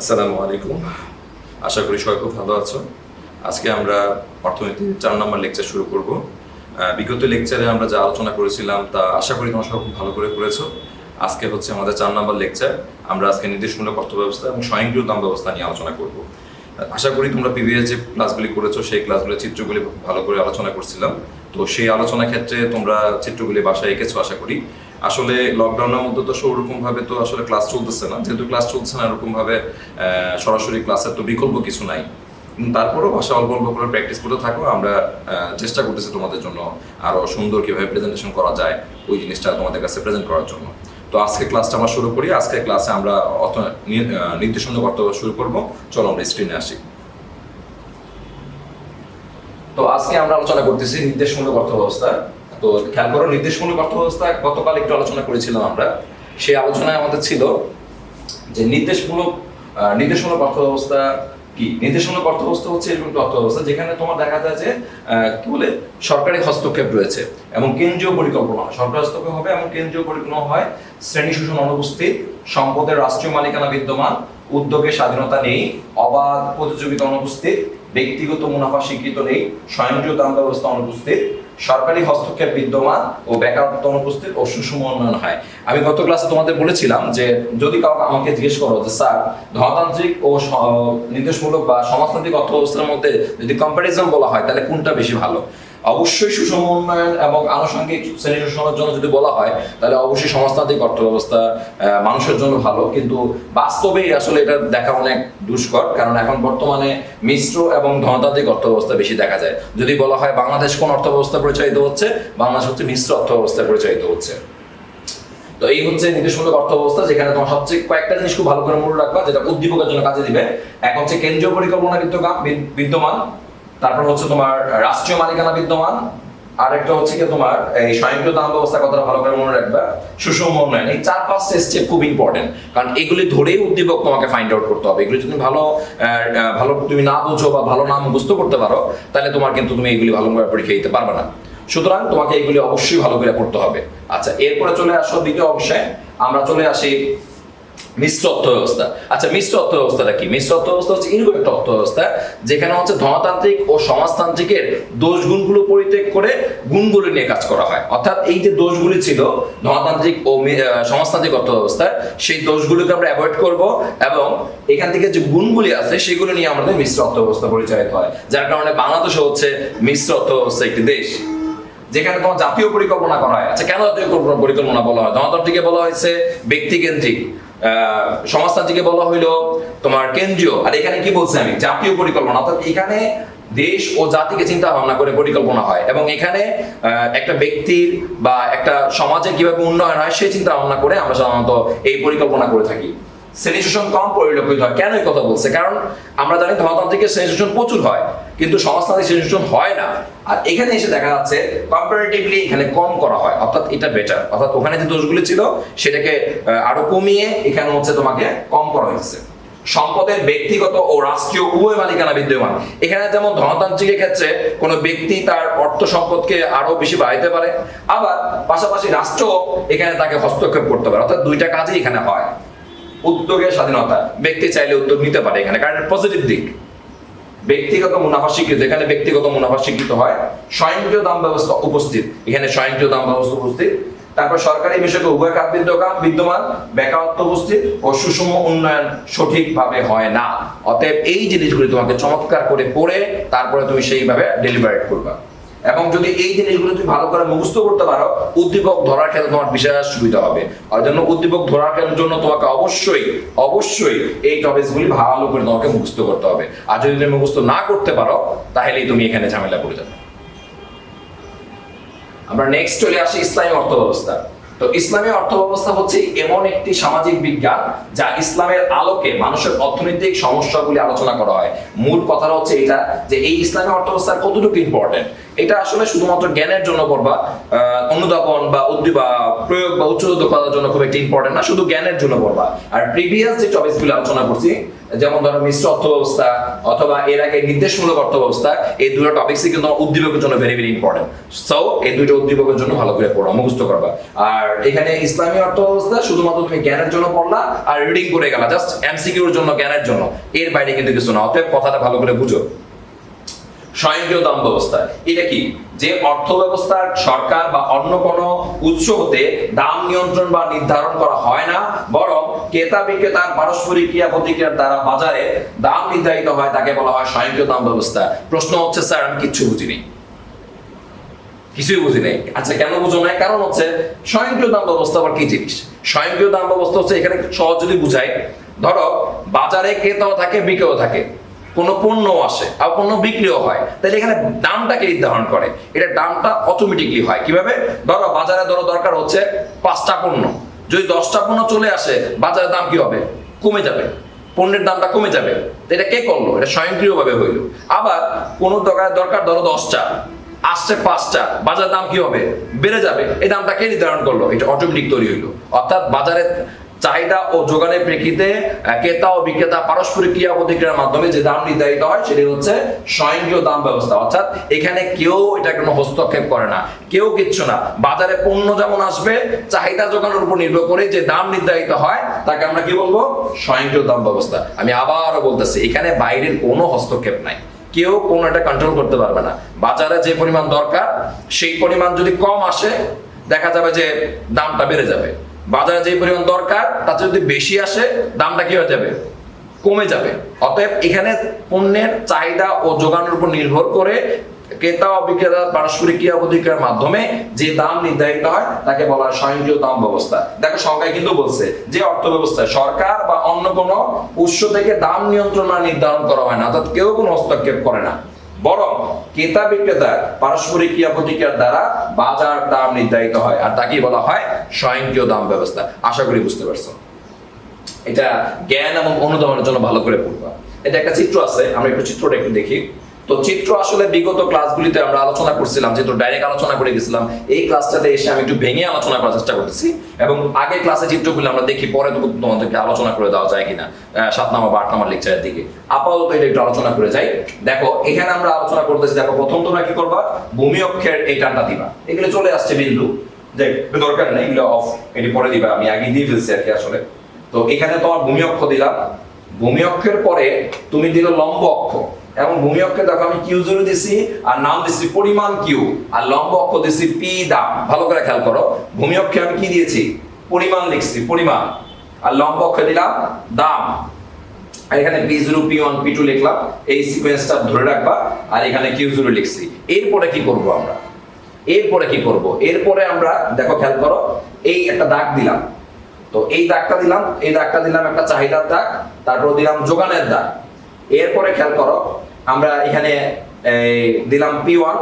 আসসালামু আলাইকুম। আশা করি সবাই খুব ভালো আছো। আজকে আমরা অর্থনীতির 4 নম্বর লেকচার শুরু করব। বিগত লেকচারে আমরা যা আলোচনা করেছিলাম তা আশা করি তোমরা সবাই খুব ভালো করে করেছো। আজকে হচ্ছে আমাদের 4 নম্বর লেকচার। আমরা আজকে নির্দেশমূলক অর্থব্যবস্থা এবং স্বয়ংক্রিয় দাম ব্যবস্থা নিয়ে আলোচনা করব। আশা করি তোমরা প্রিভিয়াস যে ক্লাসগুলি করেছো সেই ক্লাসগুলোর চিত্রগুলি ভালো করে আলোচনা করছিলাম। তো সেই আলোচনার ক্ষেত্রে তোমরা চিত্রগুলি বাসায় এঁকেছো আশা করি। আসলে লকডাউনের মধ্যে তো সেরকম ভাবে তো আসলে ক্লাস চলতেছে না, যেহেতু ক্লাস চলছে না এরকম ভাবে সরাসরি ক্লাসের তো বিকল্প কিছু নাই। তারপরেও ভাষা অল্প অল্প করে প্র্যাকটিস করতে থাকো। আমরা চেষ্টা করতেছি তোমাদের জন্য আরো সুন্দর কিভাবে প্রেজেন্টেশন করা যায় ওই জিনিসটা তোমাদের কাছে প্রেজেন্ট করার জন্য। তো আজকে ক্লাসটা আমরা শুরু করি। আজকে ক্লাসে আমরা নির্দেশমূলক অর্থব্যবস্থা শুরু করবো। চলো আমরা স্ক্রিনে আসি। তো আজকে আমরা আলোচনা করতেছি নির্দেশমূলক অর্থব্যবস্থা। তো খেয়াল করো, নির্দেশমূলক অর্থব্যবস্থা গতকাল একটু আলোচনা করেছিলাম আমরা। সেই আলোচনায় আমাদের ছিল যে নির্দেশমূলক অর্থব্যবস্থা কি। নির্দেশমূলক অর্থব্যবস্থা হচ্ছে এরকম একটা অর্থব্যবস্থা যেখানে তোমার দেখা যায় যে কি বলে সরকারি হস্তক্ষেপ রয়েছে এবং কেন্দ্রীয় পরিকল্পনা হয়। সরকারি হস্তক্ষেপ হবে এবং কেন্দ্রীয় পরিকল্পনা হয়। শ্রেণী শোষণ অনুপস্থিত, সম্পদের রাষ্ট্রীয় মালিকানা বিদ্যমান, উদ্যোগের স্বাধীনতা নেই, অবাধ প্রতিযোগিতা অনুপস্থিত, ব্যক্তিগত মুনাফা স্বীকৃত নেই, স্বয়ংক্রিয় দাম ব্যবস্থা অনুপস্থিত, সরকারি হস্তক্ষেপ বিদ্যমান ও বেকারত্ব অনুপস্থিত ও সুষম উন্নয়ন হয়। আমি গত ক্লাসে তোমাদের বলেছিলাম যে যদি কাউকে আমাকে জিজ্ঞেস করো যে স্যার ধনতান্ত্রিক ও নির্দেশমূলক বা সমাজতান্ত্রিক অর্থব্যবস্থার মধ্যে যদি কম্পারিজন বলা হয় তাহলে কোনটা বেশি ভালো, অবশ্যই সুষম উন্নয়ন এবং আনুষঙ্গিক শ্রেণী শোষণের জন্য যদি বলা হয় তাহলে অবশ্যই সমাজতান্ত্রিক অর্থব্যবস্থা মানুষের জন্য ভালো। কিন্তু বাস্তবেই আসলে এটা দেখা অনেক দুষ্কর, কারণ এখন বর্তমানে মিশ্র এবং ধনতান্ত্রিক অর্থব্যবস্থা বেশি দেখা যায়। যদি বলা হয় বাংলাদেশ কোন অর্থব্যবস্থা পরিচালিত হচ্ছে, বাংলাদেশ হচ্ছে মিশ্র অর্থব্যবস্থা পরিচালিত হচ্ছে। তো এই হচ্ছে নির্দেশমূলক অর্থব্যবস্থা, যেখানে তোমার সবচেয়ে কয়েকটা জিনিস খুব ভালো করে মনে রাখবা যেটা উদ্দীপকের জন্য কাজে দিবে। এক হচ্ছে কেন্দ্রীয় পরিকল্পনা বিদ্যমান, তারপর হচ্ছে তোমার রাষ্ট্রীয় মালিকানা বিদ্যমান, আরেকটা হচ্ছে কি তোমার এই স্বয়ংক্রিয় দাম ব্যবস্থা কথাটা ভালো করে মনে রাখবা, সুষম উন্নয়ন। এই 4-5 স্টেপ খুব ইম্পর্টেন্ট, কারণ এগুলি ধরেই উদ্দীপক তোমাকে ফাইন্ড আউট করতে হবে। এগুলি যদি ভালো তুমি না বুঝো বা ভালো না মুখস্থ করতে পারো তাহলে তোমার কিন্তু তুমি এগুলি ভালো করে পরীক্ষা দিতে পারবে না। সুতরাং তোমাকে এগুলি অবশ্যই ভালো করে করতে হবে। আচ্ছা, এরপরে চলে আসো দ্বিতীয় অংশে। আমরা চলে আসি মিশ্র অর্থব্যবস্থা। আচ্ছা, মিশ্র অর্থব্যবস্থাটা কি? মিশ্র অর্থব্যবস্থা হচ্ছে এরকম একটা অর্থব্যবস্থা যেখানে হচ্ছে ধনতান্ত্রিক ও সমাজতান্ত্রিকের দোষ গুণগুলো পরিত্যাগ করে গুণগুলো নিয়ে কাজ করা হয়। অর্থাৎ এই যে দোষগুলি ছিল ধনতান্ত্রিক ও সমাজতান্ত্রিক অর্থব্যবস্থার, সেই দোষগুলোকে আমরা অ্যাভয়েড করব এবং এখান থেকে যে গুণগুলি আছে সেগুলো নিয়ে আমাদের মিশ্র অর্থব্যবস্থা পরিচালিত হয়। যার কারণে বাংলাদেশ হচ্ছে মিশ্র অর্থব্যবস্থা একটি দেশ যেখানে তোমার জাতীয় পরিকল্পনা করা হয়। আচ্ছা, কেন জাতীয় পরিকল্পনা বলা হয়? ধনতান্ত্রিকে বলা হয়েছে ব্যক্তিকেন্দ্রিক, সমাজতান্ত্রিকে বলা হইলো তোমার কেন্দ্রীয়, আর এখানে কি বলছি আমি জাতীয় পরিকল্পনা। অর্থাৎ এখানে দেশ ও জাতিকে চিন্তা ভাবনা করে পরিকল্পনা হয় এবং এখানে একটা ব্যক্তির বা একটা সমাজে কিভাবে উন্নয়ন হয় সেই চিন্তা ভাবনা করে আমরা সাধারণত এই পরিকল্পনা করে থাকি। শ্রেণী শোষণ কম পরিলক্ষিত হয়। কেন এই কথা বলছে? কারণ আমরা জানি ধনতান্ত্রিকের শ্রেণী শোষণ প্রচুর হয় কিন্তু সমাজতান্ত্রিক শ্রেণী শোষণ হয় না। আর এখানে এসে দেখা যাচ্ছে কম্পারেটিভলি এখানে কম করা হয়, অর্থাৎ এটা বেটার। অর্থাৎ ওখানে যে দোষগুলি ছিল সেটাকে আরো কমিয়ে এখানে হচ্ছে তোমাকে কম করা হয়েছে। সম্পদের ব্যক্তিগত ও রাষ্ট্রীয় উভয় মালিকানা বিদ্যমান। এখানে যেমন ধনতান্ত্রিকের ক্ষেত্রে কোনো ব্যক্তি তার অর্থ সম্পদকে আরো বেশি বাড়াইতে পারে, আবার পাশাপাশি রাষ্ট্র এখানে তাকে হস্তক্ষেপ করতে পারে। অর্থাৎ দুইটা কাজই এখানে হয়। উদ্যোগের স্বাধীনতা, ব্যক্তি চাইলে উদ্যোগ নিতে পারে এখানে, কারণ পজিটিভ দিক। ব্যক্তিগত মুনাফা স্বীকৃত, এখানে ব্যক্তিগত মুনাফা স্বীকৃত হয়। স্বয়ংক্রিয় দাম ব্যবস্থা উপস্থিত, এখানে স্বয়ংক্রিয় দাম ব্যবস্থা উপস্থিত। তারপর সরকারি বেসরকারি উভয় খাত বিদ্যমান, বেকারত্ব উপস্থিত ও সুষম উন্নয়ন সঠিকভাবে হয় না। অতএব এই জিনিসগুলি তোমাকে চমৎকার করে পড়ে তারপরে তুমি সেইভাবে ডেলিভারেট করবা। এবং যদি এই জিনিসগুলো তুমি ভালো করে মুখস্থ করতে পারো উদ্দীপক ধরার ক্ষেত্রে তোমার বিশেষ সুবিধা হবে। আর জন্য উদ্দীপক ধরার জন্য তোমাকে অবশ্যই এই টপিকসগুলি ভালো করে তোমাকে মুখস্থ করতে হবে। আর যদি তুমি মুখস্থ না করতে পারো তাহলেই তুমি এখানে ঝামেলা পড়ে যাবে। আমরা নেক্সট চলে আসি ইসলামী অর্থব্যবস্থা। তো ইসলামী অর্থব্যবস্থা হচ্ছে এমন একটি সামাজিক বিজ্ঞান যা ইসলামের আলোকে মানুষের অর্থনৈতিক সমস্যাগুলি আলোচনা করা হয়। মূল কথাটা হচ্ছে এটা যে এই ইসলামী অর্থব্যবস্থা কতটুকু ইম্পর্টেন্ট। এটা আসলে শুধুমাত্র জ্ঞানের জন্য পড়বা, অনুধাবন বা প্রয়োগ বা উচ্চ দক্ষতার জন্য খুব একটা ইম্পর্টেন্ট না, শুধু জ্ঞানের জন্য পড়বা। আর প্রিভিয়াস যে টপিকগুলো আলোচনা করছি যেমন ধরো মিশ্র অর্থ ব্যবস্থা অথবা এর আগে নির্দেশমূলক অর্থ ব্যবস্থা, এই দুটো টপিকসই কিন্তু উদ্দীপকের জন্য ভেরি ভেরি ইম্পর্টেন্ট। সো এই দুটো উদ্দীপকের জন্য ভালো করে পড়ো, মুখস্থ করবা। আর এখানে ইসলামী অর্থ ব্যবস্থা শুধুমাত্র তুমি জ্ঞানের জন্য পড়লা আর রিডিং করে গেলা, জাস্ট এমসিকিউর জন্য, জ্ঞানের জন্য, এর বাইরে কিন্তু কিছু না। অতএব কথাটা ভালো করে বুঝো। স্বয়ংক্রিয় দাম ব্যবস্থা এটা কি? যে অর্থ ব্যবস্থার সরকার বা অন্য কোনো উৎস হতে দাম নিয়ন্ত্রণ বা নির্ধারণ করা হয় না, বরং ক্রেতা বিক্রেতার পারস্পরিক ক্রিয়া প্রতিক্রিয়ার দ্বারা বাজারে দাম নির্ধারিত হয়, তাকে বলা হয় স্বয়ংক্রিয় দাম ব্যবস্থা। প্রশ্ন হচ্ছে স্যার আমি কিচ্ছু বুঝিনি, কিছুই বুঝি নাই। আচ্ছা কেন বুঝো নাই? কারণ হচ্ছে স্বয়ংক্রিয় দাম ব্যবস্থা আবার কি জিনিস? স্বয়ংক্রিয় দাম ব্যবস্থা হচ্ছে, এখানে সহজ যদি বুঝাই, ধরো বাজারে ক্রেতাও থাকে বিক্রেও থাকে, কোনো পণ্য আসে আর পণ্য বিক্রিও হয়, তাহলে এখানে দামটাকে নির্ধারণ করে, এটা দামটা অটোমেটিকলি হয় কিভাবে? ধরো বাজারে ধরো দরকার হচ্ছে 5টা পণ্য, যদি 10টা পণ্য চলে আসে বাজারের দাম কি হবে? কমে যাবে, পণ্যের দামটা কমে যাবে। এটা কে করলো? এটা স্বয়ংক্রিয়ভাবে হইলো। আবার কোনো দরকার ধরো 10টা, আসছে 5টা, বাজারের দাম কি হবে? বেড়ে যাবে। এই দামটা কে নির্ধারণ করলো? এটা অটোমেটিক তৈরি হইলো। অর্থাৎ বাজারে চাহিদা ও যোগানের প্রেক্ষিতে ক্রেতা ও বিক্রেতা পারস্পরিক ক্রিয়া প্রতিক্রিয়ার মাধ্যমে যে দাম নির্ধারিত হয় সেটি হচ্ছে স্বয়ংক্রিয় দাম ব্যবস্থা। অর্থাৎ এখানে কেউ এটা কোনো হস্তক্ষেপ করে না, কেউ কিচ্ছু না। বাজারে পণ্য যেমন আসবে, চাহিদা যোগানের উপর নির্ভর করে যে দাম নির্ধারিত হয় তাকে আমরা কি বলবো? স্বয়ংক্রিয় দাম ব্যবস্থা। আমি আবারও বলতেছি, এখানে বাইরের কোনো হস্তক্ষেপ নাই, কেউ কোনো একটা কন্ট্রোল করতে পারবে না। বাজারে যে পরিমাণ দরকার সেই পরিমাণ যদি কম আসে, দেখা যাবে যে দামটা বেড়ে যাবে। বাজারে যে পরিমাণ দরকার তাতে যদি বেশি আসে, দামটা কি হয়ে যাবে? কমে যাবে। অতএব এখানে পণ্যের চাহিদা ও যোগানের উপর নির্ভর করে ক্রেতা ও বিক্রেতার পারস্পরিক ক্রিয়া প্রতিক্রিয়ার মাধ্যমে যে দাম নির্ধারিত হয় তাকে বলা হয় স্বয়ংক্রিয় দাম ব্যবস্থা। দেখো সংজ্ঞায় কিন্তু বলছে যে অর্থ ব্যবস্থায় সরকার বা অন্য কোনো উৎস থেকে দাম নিয়ন্ত্রণ বা নির্ধারণ করা হয় না, অর্থাৎ কেউ কোনো হস্তক্ষেপ করে না, বরং ক্রেতা বিক্রেতার পারস্পরিক ক্রিয়া প্রতিক্রিয়ার দ্বারা বাজার দাম নির্ধারিত হয়, আর তাকেই বলা হয় স্বয়ংক্রিয় দাম ব্যবস্থা। আশা করি বুঝতে পারছো। এটা জ্ঞান এবং অনুধাবনের জন্য ভালো করে পড়বা। এটা একটা চিত্র আছে, আমরা একটু চিত্রটা একটু দেখি। তো চিত্র আসলে বিগত ক্লাসগুলিতে আমরা আলোচনা করছিলাম, যেহেতু ডাইরেক্ট আলোচনা করে গেছিলাম, এই ক্লাসটাতে এসে আমি একটু ভেঙে আলোচনা করার চেষ্টা করতেছি। এবং আগের ক্লাসে চিত্রগুলো আমরা দেখি, পরে তোমাদেরকে আলোচনা করে দেওয়া যায় কিনা 7 নম্বর বা 8 নম্বর লেকচারের দিকে। আপাতত এটা একটু আলোচনা করে যাই। দেখো এখানে আমরা আলোচনা করতেছি, দেখো প্রথম তোমরা কি করবা? ভূমি অক্ষের এই টানটা দিবা, এগুলো চলে আসছে বিন্দু, দেখ দরকার নেই, এগুলো অফ, এটি পরে দিবা, আমি আগে দিয়ে ফেলছি আর কি আসলে। তো এখানে তোমার ভূমি অক্ষ দিলাম, ভূমি অক্ষের পরে তুমি দিল লম্ব অক্ষ, এবং ভূমি অক্ষে দেখো আমি Q0 দিছি আর নাম দিছি পরিমাণ Q, আর লম্ব অক্ষ দিছি P দাম। ভালো করে খেয়াল করো, ভূমি অক্ষে আমি কি দিয়েছি? পরিমাণ লিখছি, পরিমাণ, আর লম্ব অক্ষে দিলাম দাম। আর এখানে P0 P1 P2 লিখলাম, এই সিকোয়েন্সটা ধরে রাখবা। আর এখানে Q0 লিখছি। এরপরে কি করব আমরা? এরপরে কি করব? এরপরে আমরা দেখো খেয়াল করো, এই একটা দাগ দিলাম, তো এই দাগটা দিলাম, এই দাগটা দিলাম একটা চাহিদার দাগ, তারপর দিলাম যোগানের দাগ। এরপরে খেয়াল করো, আমরা এখানে দিলাম P1,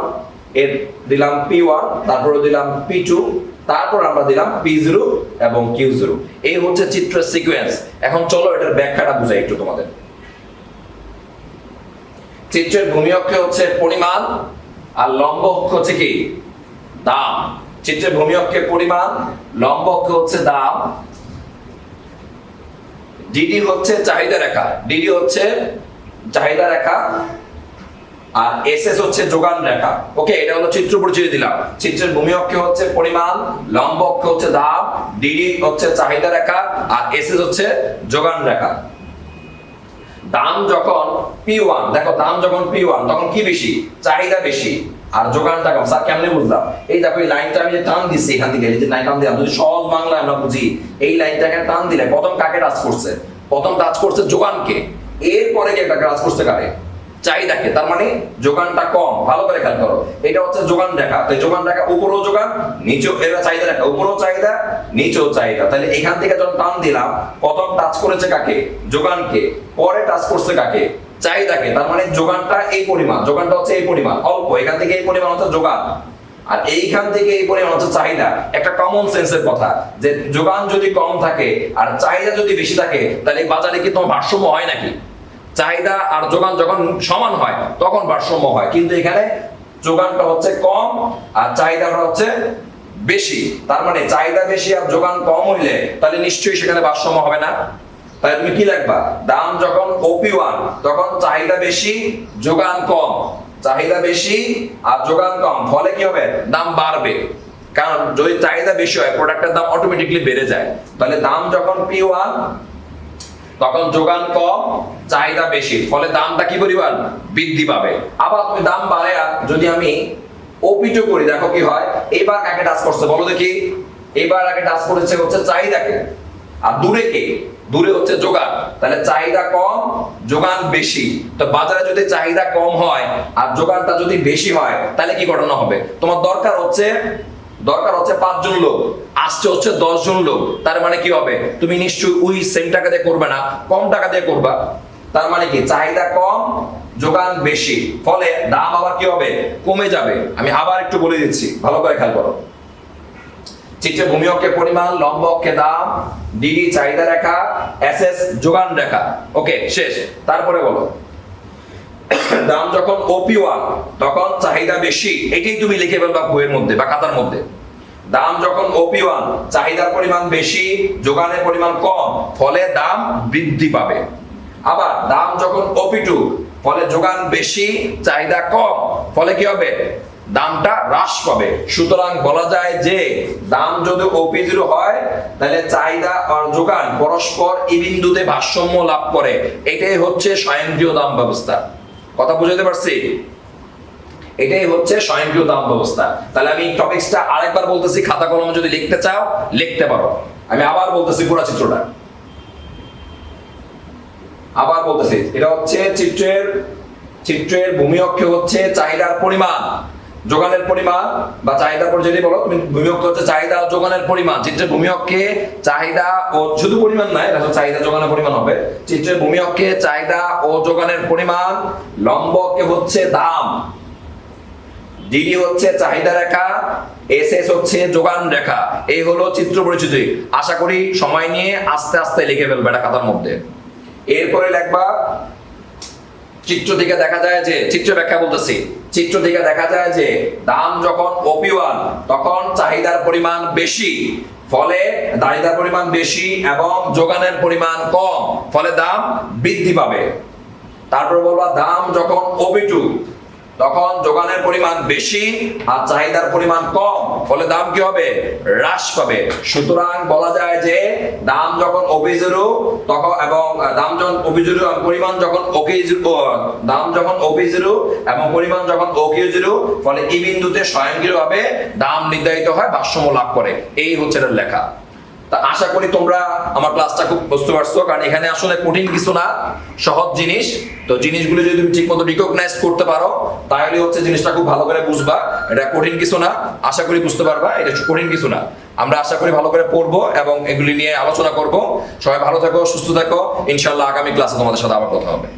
এর দিলাম P1, তারপরে দিলাম P2, তারপর আমরা দিলাম P0 এবং Q0। এই হচ্ছে চিত্রের সিকোয়েন্স। এখন চলো এটার ব্যাখ্যাটা বুঝাই একটু তোমাদের। চিত্রের ভূমি অক্ষে হচ্ছে পরিমাণ আর লম্ব অক্ষ হচ্ছে কি? দাম। চিত্রের ভূমি অক্ষে পরিমাণ, লম্ব অক্ষ হচ্ছে দাম, ডিডি হচ্ছে চাহিদা রেখা, ডিডি হচ্ছে চাহিদা রেখা, আর এসএস হচ্ছে যোগান রেখা। ওকে, এটা হলো চিত্র পরিচয় দিলাম। চিত্রের ভূমি অক্ষে হচ্ছে পরিমাণ, লম্ব অক্ষ হচ্ছে দাম, ডিডি হচ্ছে চাহিদা রেখা, আর এসএস হচ্ছে যোগান রেখা। দাম যখন P1, দেখো দাম যখন P1 তখন কি বেশি? চাহিদা বেশি, আর যোগানটা কম। স্যার কেমনে বুঝলাম? এই দেখো এই লাইনটা আমি যে টান দিছি এখান থেকে, এই যে লাইন টান দিলাম, যদি সহজ বাংলায় আমরা বুঝি, এই লাইনটাকে টান দিলে প্রথম কাকে টাচ করছে? প্রথম টাচ করছে যোগানকে, এরপরে কি একটা টাচ করছে কারে? চাহিদাকে। তার মানে যোগানটা কম। ভালো করে খেয়াল করো, এটা হচ্ছে যোগান রেখা। তো যোগান রেখা উপরেও যোগান, নিচেও, এটা চাহিদা রেখা, উপরেও চাহিদা নিচেও চাহিদা। তাহলে এখান থেকে যখন টান দিলাম, প্রথম টাচ করেছে কাকে? যোগানকে, পরে টাচ করছে কাকে? চাহিদাকে। তার মানে যোগানটা এই পরিমাণ, যোগানটা হচ্ছে এই পরিমাণ, অল্প, এখান থেকে এই পরিমাণ হচ্ছে যোগান, আর এইখান থেকে এই পরিমাণ হচ্ছে চাহিদা। একটা কমন সেন্সের কথা, যে যোগান যদি কম থাকে আর চাহিদা যদি বেশি থাকে, তাহলে বাজারে কি তোমার ভারসাম্য হয় নাকি? চাহিদা আর যোগান যখন সমান হয় তখন ভারসাম্য হয়, কিন্তু এখানে যোগানটা হচ্ছে কম আর চাহিদাটা হচ্ছে বেশি। তার মানে চাহিদা বেশি আর যোগান কম হইলে তাহলে নিশ্চয়ই সেখানে ভারসাম্য হবে না। তাহলে তুমি কি লিখবা, দাম যখন OP1 তখন চাহিদা বেশি যোগান কম, চাহিদা বেশি আর যোগান কম, ফলে কি হবে, দাম বাড়বে। কারণ যদি চাহিদা বেশি হয় প্রোডাক্টের দাম অটোমেটিক্যালি বেড়ে যায়। তাহলে দাম যখন P1 তখন যোগান কম চাহিদা বেশি, ফলে দামটা কি পরিমাণ বৃদ্ধি পাবে। আবার তুমি দাম বাড়ে যদি আমি OP2 করি, দেখো কি হয়, এবার কাকে টাচ করছে বলো দেখি, এবার আগে টাচ করেছে হচ্ছে চাহিদাকে, আর দূরে কে, দূরে হচ্ছে যোগান। তাহলে চাহিদা কম যোগান বেশি। তো বাজারে যদি চাহিদা কম হয় আর যোগানটা যদি বেশি হয় তাহলে কি ঘটনা হবে, তোমার দরকার হচ্ছে 5 জন লোক, আসছে হচ্ছে 10 জন লোক। তার মানে কি হবে, তুমি নিশ্চয়ই ওই সেম টাকা দিয়ে করবে না, কম টাকা দিয়ে করবা। তার মানে কি, চাহিদা কম যোগান বেশি, ফলে দাম আবার কি হবে, কমে যাবে। আমি আবার একটু বলে দিচ্ছি, ভালো করে খেয়াল করো। চিত্রে ভূমি অক্ষের পরিমাণ, লম্ব অক্ষে দাম, ডিডি চাহিদা রেখা, এসএস যোগান রেখা। ওকে, শেষ। তারপরে বলো, দাম যখন OP1 তখন চাহিদা বেশি, এটাই তুমি লিখে ফেলবা বইয়ের মধ্যে বা খাতার মধ্যে। দাম যখন OP1 চাহিদার পরিমাণ বেশি যোগানের পরিমাণ কম, ফলে দাম বৃদ্ধি পাবে। আবার দাম যখন OP2 ফলে যোগান বেশি চাহিদা কম, ফলে কি হবে, দামটা হ্রাস পাবে। সুতরাং বলা যায় যে দাম যদি OP0 হয় তাহলে চাহিদা আর যোগান পরস্পর এই বিন্দুতে ভারসাম্য লাভ করে। এটাই হচ্ছে স্বয়ংক্রিয় দাম ব্যবস্থা। কথা বুঝাতে পারছি? এটাই হচ্ছে স্বয়ংক্রিয় দাম ব্যবস্থা। তাহলে আমি টপিকসটা আরেকবার বলতেছি, খাতা কলমে যদি লিখতে চাও লিখতে পারো। আমি আবার বলতেছি পুরো চিত্রটা, আবার বলতেছি। এটা হচ্ছে চিত্রের ভূমি অক্ষে হচ্ছে চাহিদার পরিমাণ, যোগানের পরিমাণ, বা চাহিদার পর যদি বলো তুমি, ভূমি অক্ষ হচ্ছে চাহিদা ও যোগানের পরিমাণ। চিত্রের ভূমি অক্ষে চাহিদা ও শুধু পরিমাণ নয়, এটা চাহিদা যোগানের পরিমাণ হবে। চিত্রের ভূমি অক্ষে চাহিদা ও যোগানের পরিমাণ, লম্ব অক্ষে হচ্ছে দাম, ডিডি হচ্ছে চাহিদা রেখা, এসএস হচ্ছে যোগান রেখা। এই হলো চিত্র পরিচিতি। আশা করি সময় নিয়ে আস্তে আস্তে লিখে ফেলবে এটা খাতার মধ্যে। এরপরে লিখবা, চিত্র থেকে দেখা যায় যে, চিত্র ব্যাখ্যা বলতেছি, চিত্র থেকে দেখা যায় যে দাম যখন OP1 তখন চাহিদার পরিমাণ বেশি, ফলে চাহিদার পরিমাণ বেশি এবং যোগানের পরিমাণ কম, ফলে দাম বৃদ্ধি পাবে। তারপর বলবা, দাম যখন OP2 তখন যোগানের পরিমাণ বেশি আর চাহিদার পরিমাণ কম, ফলে দাম কি হবে, হ্রাস পাবে। সুতরাং বলা যায় যে দাম যখন OP0 তখন এবং দাম যখন OP0 পরিমাণ যখন দাম যখন OP0 এবং পরিমাণ যখন OQ0, ফলে এই বিন্দুতে স্বয়ংক্রিয়ভাবে দাম নির্ধারিত হয়, ভারসাম্য লাভ করে। এই হচ্ছে এর লেখা। তা আশা করি তোমরা আমার ক্লাসটা খুব বুঝতে পারছো, কারণ এখানে আসলে কঠিন কিছু না, সহজ জিনিস। তো জিনিসগুলো যদি তুমি ঠিকমতো রিকগনাইজ করতে পারো তাহলে হচ্ছে জিনিসটা খুব ভালো করে বুঝবা। এটা কঠিন কিছু না, আশা করি বুঝতে পারবা, এটা কঠিন কিছু না। আমরা আশা করি ভালো করে পড়বো এবং এগুলি নিয়ে আলোচনা করব। সবাই ভালো থাকো, সুস্থ থাকো। ইনশাআল্লাহ আগামী ক্লাসে তোমাদের সাথে আবার কথা হবে।